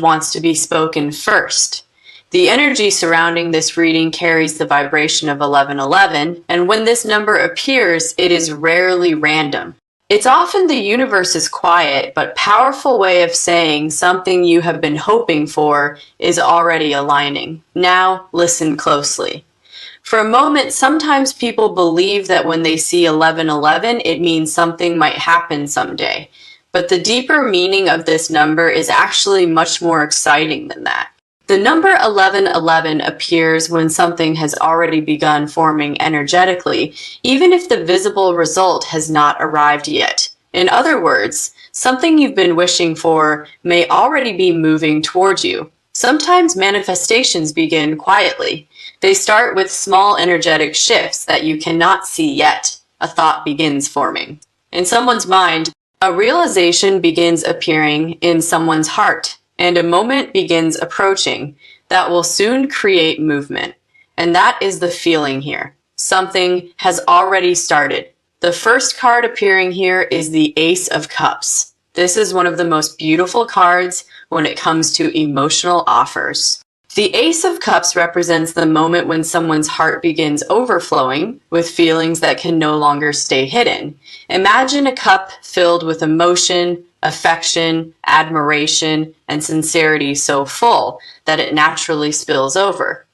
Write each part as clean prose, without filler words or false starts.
wants to be spoken first. The energy surrounding this reading carries the vibration of 1111, and when this number appears, it is rarely random. It's often the universe's quiet but powerful way of saying something you have been hoping for is already aligning. Now, listen closely. For a moment, sometimes people believe that when they see 1111, it means something might happen someday. But the deeper meaning of this number is actually much more exciting than that. The number 1111 appears when something has already begun forming energetically, even if the visible result has not arrived yet. In other words, something you've been wishing for may already be moving towards you. Sometimes manifestations begin quietly. They start with small energetic shifts that you cannot see yet. A thought begins forming in someone's mind, a realization begins appearing in someone's heart, and a moment begins approaching that will soon create movement. And that is the feeling here. Something has already started. The first card appearing here is the Ace of Cups. This is one of the most beautiful cards when it comes to emotional offers. The Ace of Cups represents the moment when someone's heart begins overflowing with feelings that can no longer stay hidden. Imagine a cup filled with emotion, affection, admiration, and sincerity so full that it naturally spills over.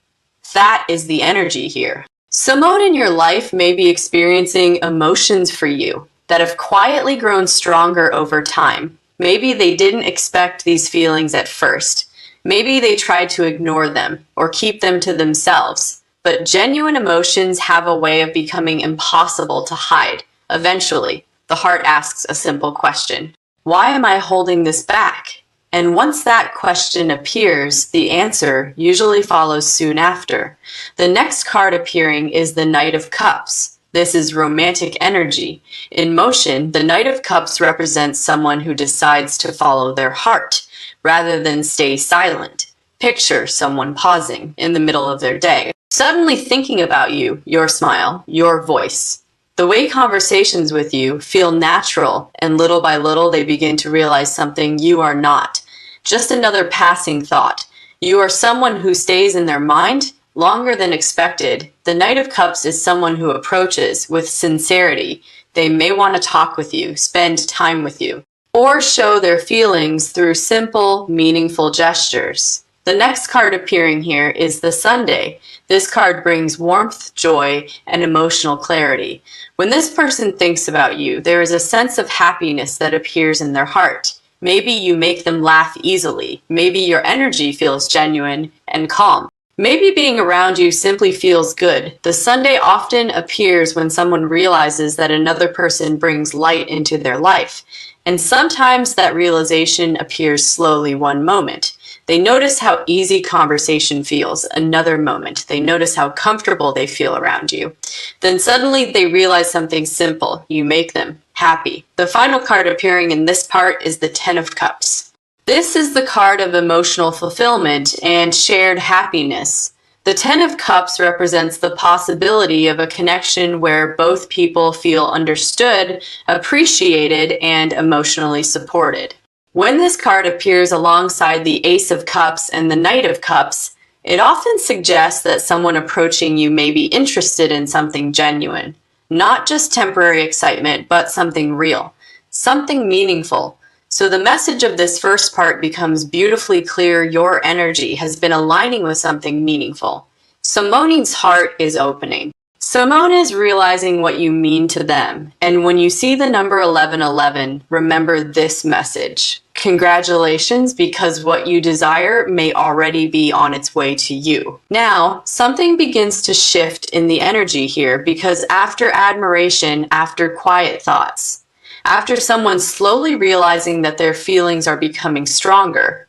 That is the energy here. Someone in your life may be experiencing emotions for you that have quietly grown stronger over time. Maybe they didn't expect these feelings at first. Maybe they tried to ignore them or keep them to themselves. But genuine emotions have a way of becoming impossible to hide. Eventually, the heart asks a simple question. Why am I holding this back? And once that question appears, the answer usually follows soon after. The next card appearing is the Knight of Cups. This is romantic energy. In motion, the Knight of Cups represents someone who decides to follow their heart rather than stay silent. Picture someone pausing in the middle of their day, suddenly thinking about you, your smile, your voice. The way conversations with you feel natural, and little by little they begin to realize something you are not. Just another passing thought. You are someone who stays in their mind longer than expected. The Knight of Cups is someone who approaches with sincerity. They may want to talk with you, spend time with you, or show their feelings through simple, meaningful gestures. The next card appearing here is the Sunday. This card brings warmth, joy, and emotional clarity. When this person thinks about you, there is a sense of happiness that appears in their heart. Maybe you make them laugh easily. Maybe your energy feels genuine and calm. Maybe being around you simply feels good. The Sunday often appears when someone realizes that another person brings light into their life. And sometimes that realization appears slowly one moment. They notice how easy conversation feels. Another moment, they notice how comfortable they feel around you. Then suddenly they realize something simple. You make them happy. The final card appearing in this part is the Ten of Cups. This is the card of emotional fulfillment and shared happiness. The Ten of Cups represents the possibility of a connection where both people feel understood, appreciated, and emotionally supported. When this card appears alongside the Ace of Cups and the Knight of Cups, it often suggests that someone approaching you may be interested in something genuine. Not just temporary excitement, but something real, something meaningful. So the message of this first part becomes beautifully clear. Your energy has been aligning with something meaningful. Simone's heart is opening. Simone is realizing what you mean to them. And when you see the number 1111, remember this message. Congratulations, because what you desire may already be on its way to you. Now, something begins to shift in the energy here, because after admiration, after quiet thoughts, after someone slowly realizing that their feelings are becoming stronger,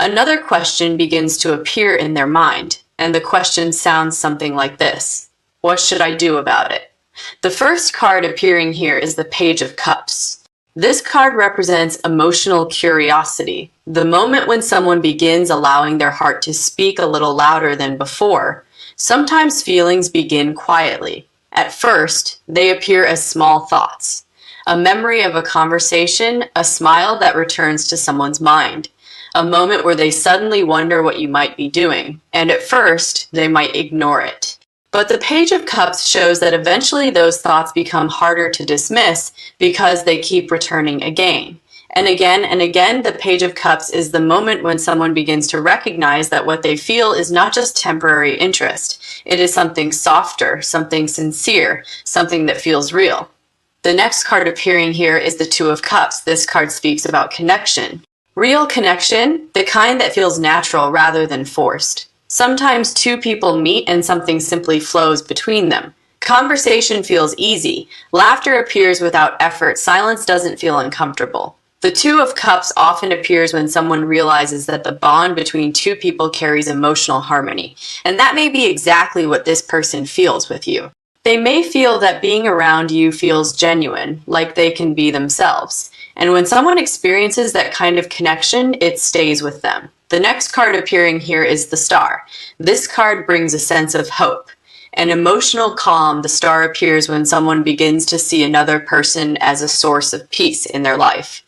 another question begins to appear in their mind, and the question sounds something like this. What should I do about it? The first card appearing here is the Page of Cups. This card represents emotional curiosity, the moment when someone begins allowing their heart to speak a little louder than before. Sometimes feelings begin quietly. At first, they appear as small thoughts. A memory of a conversation, a smile that returns to someone's mind, a moment where they suddenly wonder what you might be doing, and at first, they might ignore it. But the Page of Cups shows that eventually those thoughts become harder to dismiss because they keep returning again. And again, the Page of Cups is the moment when someone begins to recognize that what they feel is not just temporary interest. It is something softer, something sincere, something that feels real. The next card appearing here is the Two of Cups. This card speaks about connection. Real connection, the kind that feels natural rather than forced. Sometimes two people meet and something simply flows between them. Conversation feels easy. Laughter appears without effort. Silence doesn't feel uncomfortable. The Two of Cups often appears when someone realizes that the bond between two people carries emotional harmony. And that may be exactly what this person feels with you. They may feel that being around you feels genuine, like they can be themselves. And when someone experiences that kind of connection, it stays with them. The next card appearing here is the Star. This card brings a sense of hope. An emotional calm, the Star appears when someone begins to see another person as a source of peace in their life.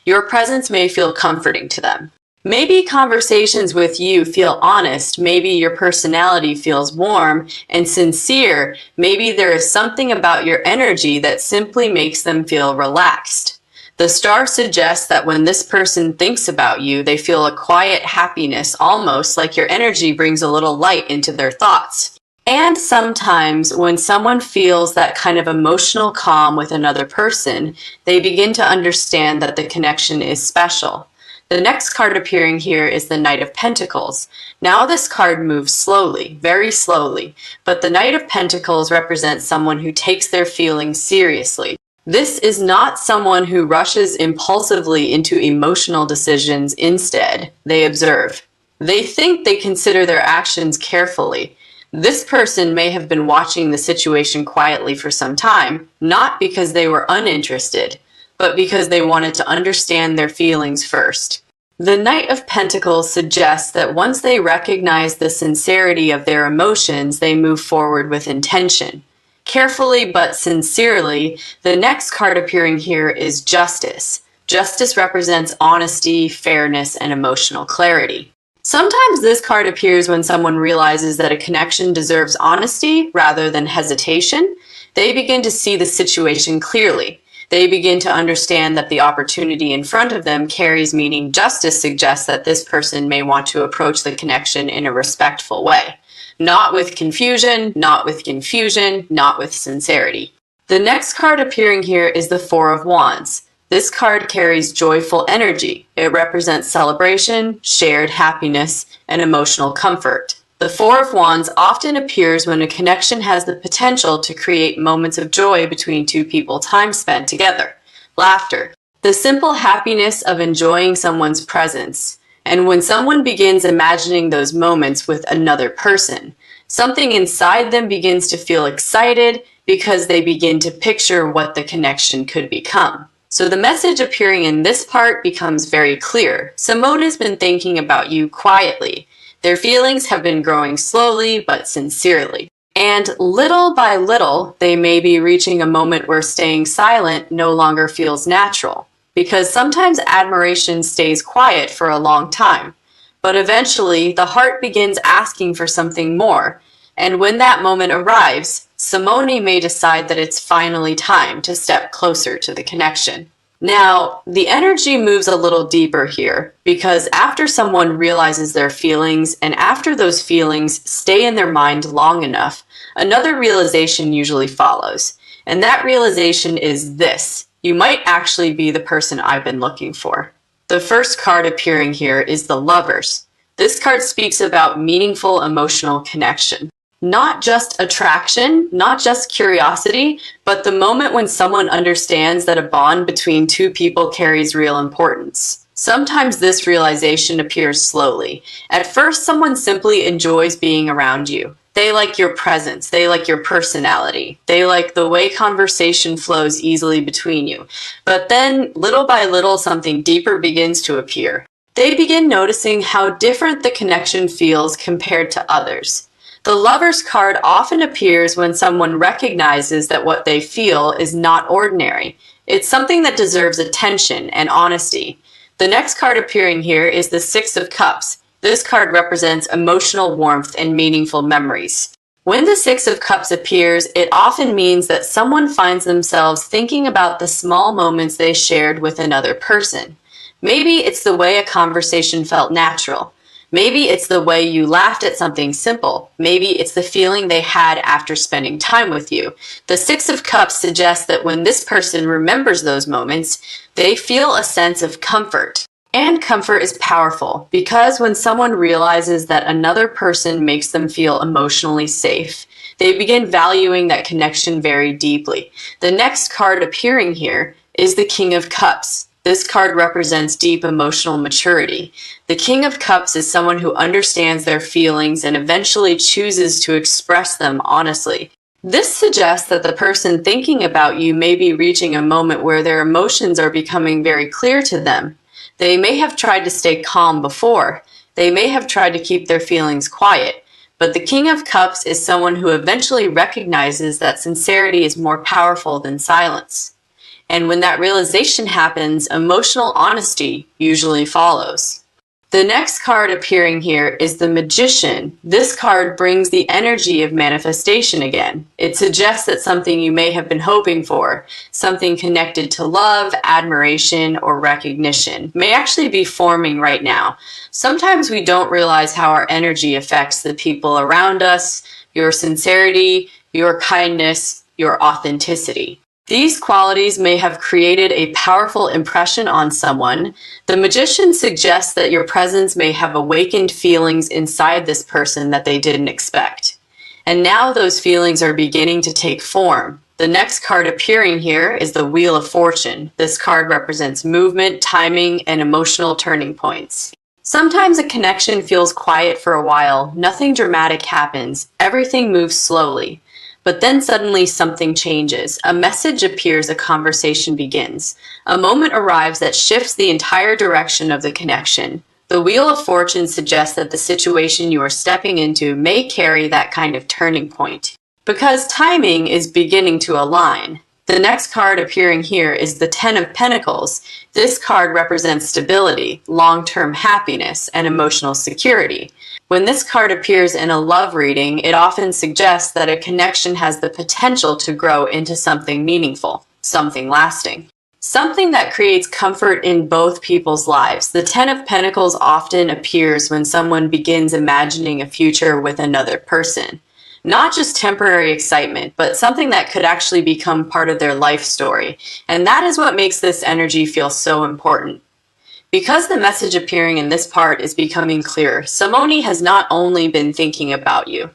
Your presence may feel comforting to them. Maybe conversations with you feel honest, maybe your personality feels warm and sincere, maybe there is something about your energy that simply makes them feel relaxed. The Star suggests that when this person thinks about you, they feel a quiet happiness, almost like your energy brings a little light into their thoughts. And sometimes when someone feels that kind of emotional calm with another person, they begin to understand that the connection is special. The next card appearing here is the Knight of Pentacles. Now this card moves slowly, very slowly, but the Knight of Pentacles represents someone who takes their feelings seriously. This is not someone who rushes impulsively into emotional decisions. Instead, they observe. They think, they consider their actions carefully. This person may have been watching the situation quietly for some time, not because they were uninterested, but because they wanted to understand their feelings first. The Knight of Pentacles suggests that once they recognize the sincerity of their emotions, they move forward with intention. Carefully but sincerely, the next card appearing here is Justice. Justice represents honesty, fairness, and emotional clarity. Sometimes this card appears when someone realizes that a connection deserves honesty rather than hesitation. They begin to see the situation clearly. They begin to understand that the opportunity in front of them carries meaning. Justice suggests that this person may want to approach the connection in a respectful way. Not with confusion, not with confusion, not with sincerity. The next card appearing here is the Four of Wands. This card carries joyful energy. It represents celebration, shared happiness, and emotional comfort. The Four of Wands often appears when a connection has the potential to create moments of joy between two people, time spent together. Laughter. The simple happiness of enjoying someone's presence. And when someone begins imagining those moments with another person, something inside them begins to feel excited because they begin to picture what the connection could become. So the message appearing in this part becomes very clear. Someone has been thinking about you quietly. Their feelings have been growing slowly but sincerely. And little by little, they may be reaching a moment where staying silent no longer feels natural. Because sometimes admiration stays quiet for a long time. But eventually, the heart begins asking for something more. And when that moment arrives, Simone may decide that it's finally time to step closer to the connection. Now, the energy moves a little deeper here, because after someone realizes their feelings, and after those feelings stay in their mind long enough, another realization usually follows. And that realization is this: you might actually be the person I've been looking for. The first card appearing here is the Lovers. This card speaks about meaningful emotional connection. Not just attraction, not just curiosity, but the moment when someone understands that a bond between two people carries real importance. Sometimes this realization appears slowly. At first, someone simply enjoys being around you. They like your presence. They like your personality. They like the way conversation flows easily between you. But then, little by little, something deeper begins to appear. They begin noticing how different the connection feels compared to others. The Lover's card often appears when someone recognizes that what they feel is not ordinary. It's something that deserves attention and honesty. The next card appearing here is the Six of Cups. This card represents emotional warmth and meaningful memories. When the Six of Cups appears, it often means that someone finds themselves thinking about the small moments they shared with another person. Maybe it's the way a conversation felt natural. Maybe it's the way you laughed at something simple. Maybe it's the feeling they had after spending time with you. The Six of Cups suggests that when this person remembers those moments, they feel a sense of comfort. And comfort is powerful because when someone realizes that another person makes them feel emotionally safe, they begin valuing that connection very deeply. The next card appearing here is the King of Cups. This card represents deep emotional maturity. The King of Cups is someone who understands their feelings and eventually chooses to express them honestly. This suggests that the person thinking about you may be reaching a moment where their emotions are becoming very clear to them. They may have tried to stay calm before. They may have tried to keep their feelings quiet. But the King of Cups is someone who eventually recognizes that sincerity is more powerful than silence. And when that realization happens, emotional honesty usually follows. The next card appearing here is the Magician. This card brings the energy of manifestation again. It suggests that something you may have been hoping for, something connected to love, admiration, or recognition, may actually be forming right now. Sometimes we don't realize how our energy affects the people around us, your sincerity, your kindness, your authenticity. These qualities may have created a powerful impression on someone. The Magician suggests that your presence may have awakened feelings inside this person that they didn't expect. And now those feelings are beginning to take form. The next card appearing here is the Wheel of Fortune. This card represents movement, timing, and emotional turning points. Sometimes a connection feels quiet for a while. Nothing dramatic happens. Everything moves slowly. But then suddenly something changes. A message appears, a conversation begins. A moment arrives that shifts the entire direction of the connection. The Wheel of Fortune suggests that the situation you are stepping into may carry that kind of turning point, because timing is beginning to align. The next card appearing here is the Ten of Pentacles. This card represents stability, long-term happiness, and emotional security. When this card appears in a love reading, it often suggests that a connection has the potential to grow into something meaningful, something lasting, something that creates comfort in both people's lives. The Ten of Pentacles often appears when someone begins imagining a future with another person. Not just temporary excitement, but something that could actually become part of their life story. And that is what makes this energy feel so important. Because the message appearing in this part is becoming clear, Simone has not only been thinking about you.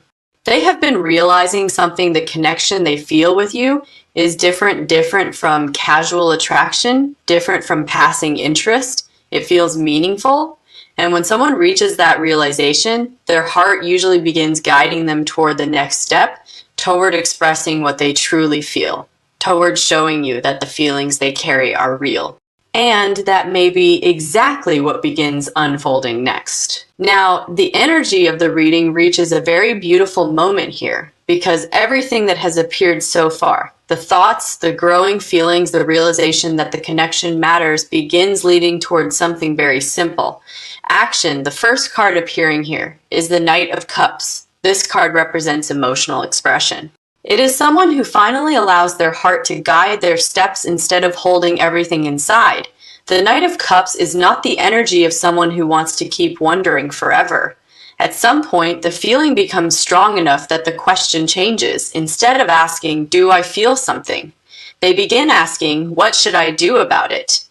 They have been realizing something. The connection they feel with you is different from casual attraction, different from passing interest. It feels meaningful. And when someone reaches that realization, their heart usually begins guiding them toward the next step, toward expressing what they truly feel, toward showing you that the feelings they carry are real. And that may be exactly what begins unfolding next. Now, the energy of the reading reaches a very beautiful moment here, because everything that has appeared so far, the thoughts, the growing feelings, the realization that the connection matters, begins leading towards something very simple. Action. The first card appearing here is the Knight of Cups. This card represents emotional expression. It is someone who finally allows their heart to guide their steps instead of holding everything inside. The Knight of Cups is not the energy of someone who wants to keep wondering forever. At some point, the feeling becomes strong enough that the question changes. Instead of asking, "Do I feel something?" they begin asking, "What should I do about it?"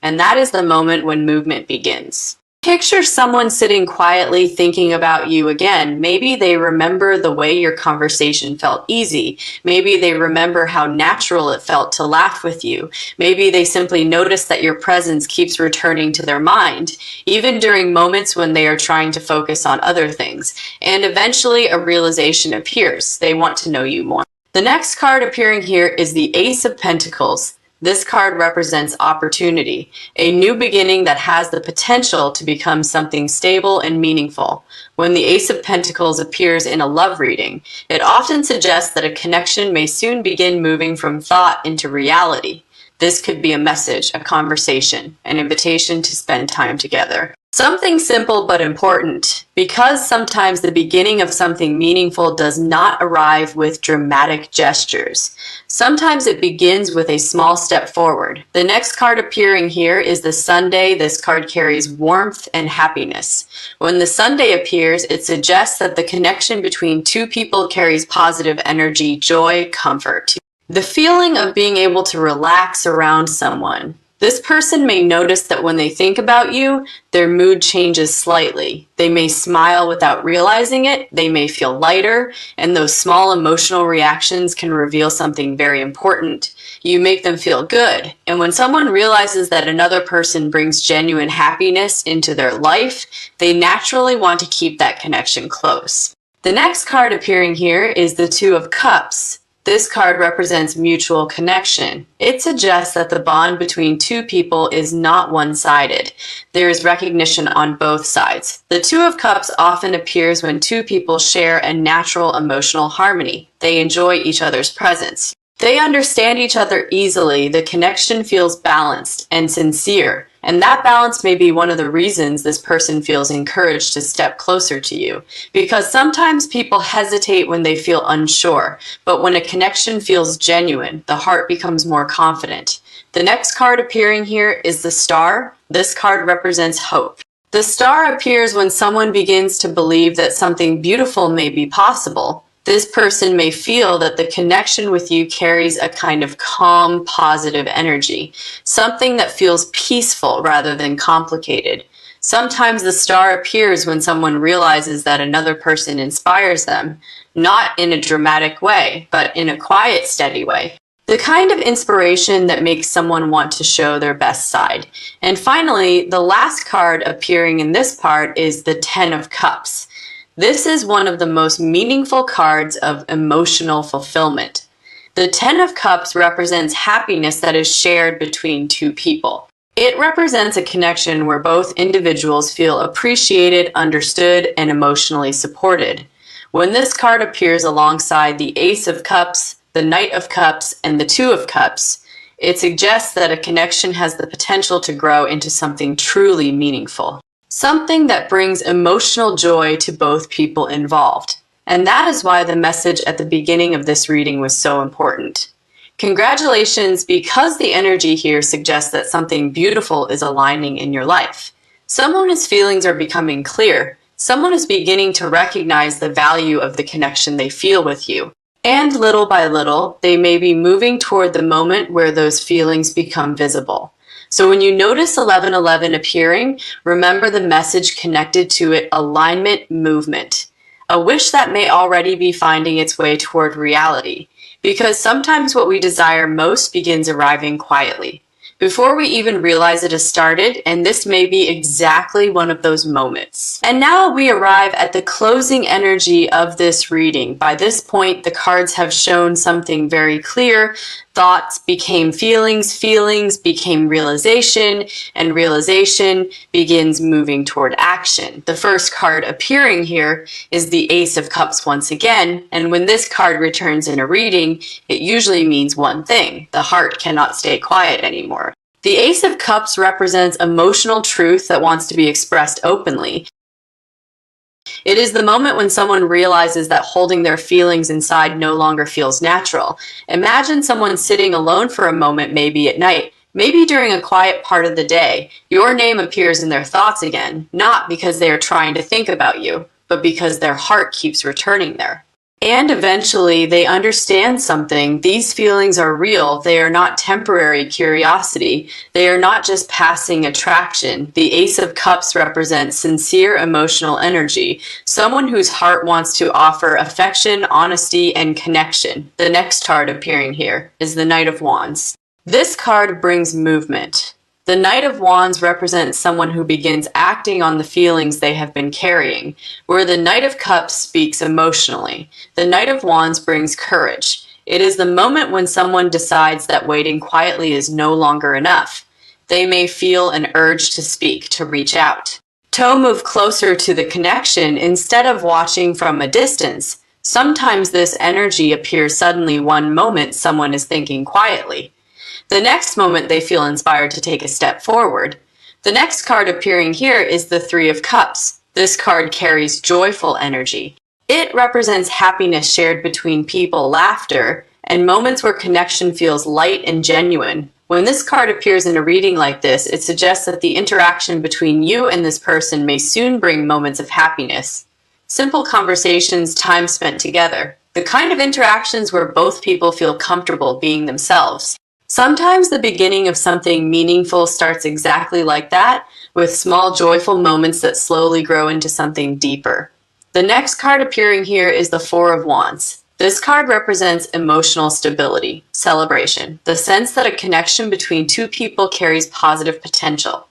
And that is the moment when movement begins. Picture someone sitting quietly thinking about you again. Maybe they remember the way your conversation felt easy. Maybe they remember how natural it felt to laugh with you. Maybe they simply notice that your presence keeps returning to their mind, even during moments when they are trying to focus on other things. And eventually a realization appears. They want to know you more. The next card appearing here is the Ace of Pentacles. This card represents opportunity, a new beginning that has the potential to become something stable and meaningful. When the Ace of Pentacles appears in a love reading, it often suggests that a connection may soon begin moving from thought into reality. This could be a message, a conversation, an invitation to spend time together. Something simple but important, because sometimes the beginning of something meaningful does not arrive with dramatic gestures. Sometimes it begins with a small step forward. The next card appearing here is the Sunday. This card carries warmth and happiness. When the Sunday appears, it suggests that the connection between two people carries positive energy, joy, comfort. The feeling of being able to relax around someone. This person may notice that when they think about you, their mood changes slightly. They may smile without realizing it, they may feel lighter, and those small emotional reactions can reveal something very important. You make them feel good, and when someone realizes that another person brings genuine happiness into their life, they naturally want to keep that connection close. The next card appearing here is the Two of Cups. This card represents mutual connection. It suggests that the bond between two people is not one-sided. There is recognition on both sides. The Two of Cups often appears when two people share a natural emotional harmony. They enjoy each other's presence. They understand each other easily. The connection feels balanced and sincere. And that balance may be one of the reasons this person feels encouraged to step closer to you. Because sometimes people hesitate when they feel unsure, but when a connection feels genuine, the heart becomes more confident. The next card appearing here is the Star. This card represents hope. The Star appears when someone begins to believe that something beautiful may be possible. This person may feel that the connection with you carries a kind of calm, positive energy, something that feels peaceful rather than complicated. Sometimes the Star appears when someone realizes that another person inspires them, not in a dramatic way, but in a quiet, steady way. The kind of inspiration that makes someone want to show their best side. And finally, the last card appearing in this part is the Ten of Cups. This is one of the most meaningful cards of emotional fulfillment. The Ten of Cups represents happiness that is shared between two people. It represents a connection where both individuals feel appreciated, understood, and emotionally supported. When this card appears alongside the Ace of Cups, the Knight of Cups, and the Two of Cups, it suggests that a connection has the potential to grow into something truly meaningful. Something that brings emotional joy to both people involved. And that is why the message at the beginning of this reading was so important. Congratulations, because the energy here suggests that something beautiful is aligning in your life. Someone's feelings are becoming clear. Someone is beginning to recognize the value of the connection they feel with you. And little by little, they may be moving toward the moment where those feelings become visible. So when you notice 1111 appearing, remember the message connected to it: alignment, movement. A wish that may already be finding its way toward reality, because sometimes what we desire most begins arriving quietly, before we even realize it has started, and this may be exactly one of those moments. And now we arrive at the closing energy of this reading. By this point, the cards have shown something very clear. Thoughts became feelings, feelings became realization, and realization begins moving toward action. The first card appearing here is the Ace of Cups once again, and when this card returns in a reading, it usually means one thing: the heart cannot stay quiet anymore. The Ace of Cups represents emotional truth that wants to be expressed openly. It is the moment when someone realizes that holding their feelings inside no longer feels natural. Imagine someone sitting alone for a moment, maybe at night, maybe during a quiet part of the day. Your name appears in their thoughts again, not because they are trying to think about you, but because their heart keeps returning there. And eventually they understand something. These feelings are real. They are not temporary curiosity. They are not just passing attraction. The Ace of Cups represents sincere emotional energy, someone whose heart wants to offer affection, honesty, and connection. The next card appearing here is the Knight of Wands. This card brings movement. The Knight of Wands represents someone who begins acting on the feelings they have been carrying, where the Knight of Cups speaks emotionally. The Knight of Wands brings courage. It is the moment when someone decides that waiting quietly is no longer enough. They may feel an urge to speak, to reach out, to move closer to the connection instead of watching from a distance. Sometimes this energy appears suddenly one moment someone is thinking quietly. The next moment they feel inspired to take a step forward. The next card appearing here is the Three of Cups. This card carries joyful energy. It represents happiness shared between people, laughter, and moments where connection feels light and genuine. When this card appears in a reading like this, it suggests that the interaction between you and this person may soon bring moments of happiness. Simple conversations, time spent together. The kind of interactions where both people feel comfortable being themselves. Sometimes the beginning of something meaningful starts exactly like that, with small joyful moments that slowly grow into something deeper. The next card appearing here is the Four of Wands. This card represents emotional stability, celebration, the sense that a connection between two people carries positive potential.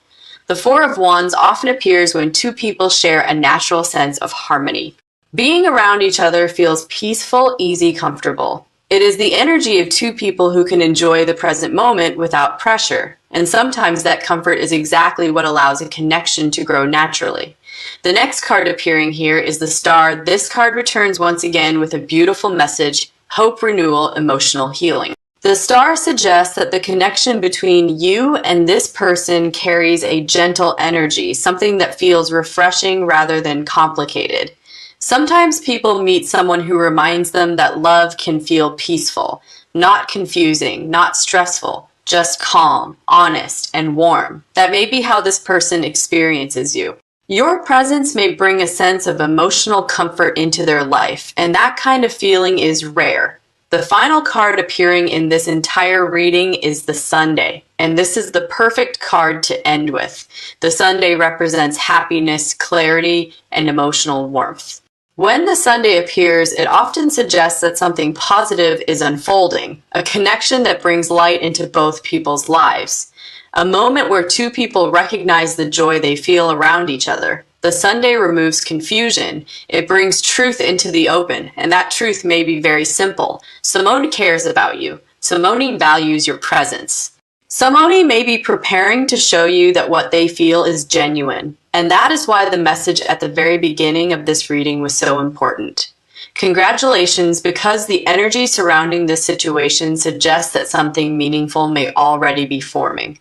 The Four of Wands often appears when two people share a natural sense of harmony. Being around each other feels peaceful, easy, comfortable. It is the energy of two people who can enjoy the present moment without pressure, and sometimes that comfort is exactly what allows a connection to grow naturally. The next card appearing here is the Star. This card returns once again with a beautiful message: hope, renewal, emotional healing. The Star suggests that the connection between you and this person carries a gentle energy, something that feels refreshing rather than complicated. Sometimes people meet someone who reminds them that love can feel peaceful, not confusing, not stressful, just calm, honest, and warm. That may be how this person experiences you. Your presence may bring a sense of emotional comfort into their life, and that kind of feeling is rare. The final card appearing in this entire reading is the Sunday, and this is the perfect card to end with. The Sunday represents happiness, clarity, and emotional warmth. When the Sunday appears, it often suggests that something positive is unfolding, a connection that brings light into both people's lives. A moment where two people recognize the joy they feel around each other. The Sunday removes confusion. It brings truth into the open, and that truth may be very simple. Simone cares about you. Simone values your presence. Simone may be preparing to show you that what they feel is genuine, and that is why the message at the very beginning of this reading was so important. Congratulations, because the energy surrounding this situation suggests that something meaningful may already be forming.